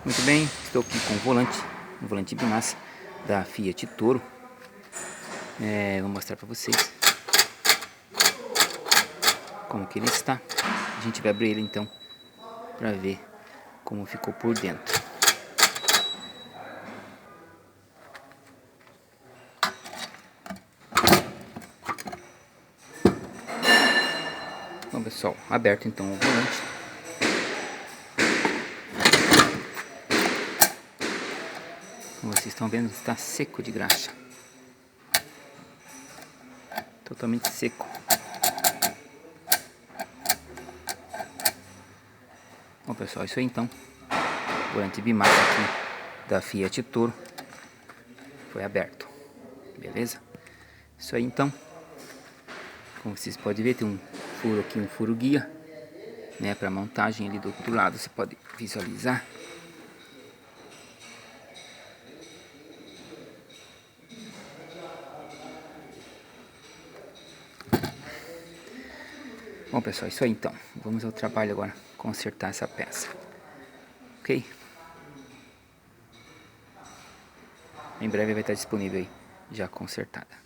Muito bem, estou aqui com um volante Bimassa da Fiat Toro. Vou mostrar para vocês como que ele está. A gente vai abrir ele então para ver como ficou por dentro. Bom pessoal, aberto então o volante. Como vocês estão vendo, está seco de graxa. Totalmente seco. Bom pessoal, isso aí então. Volante Bimassa aqui da Fiat Toro foi aberto. Beleza? Isso aí então. Como vocês podem ver, tem um furo aqui, um furo guia, né, para montagem ali do outro lado. Você pode visualizar. Bom pessoal, isso aí então. Vamos ao trabalho agora, consertar essa peça. Ok? Em breve vai estar disponível aí, já consertada.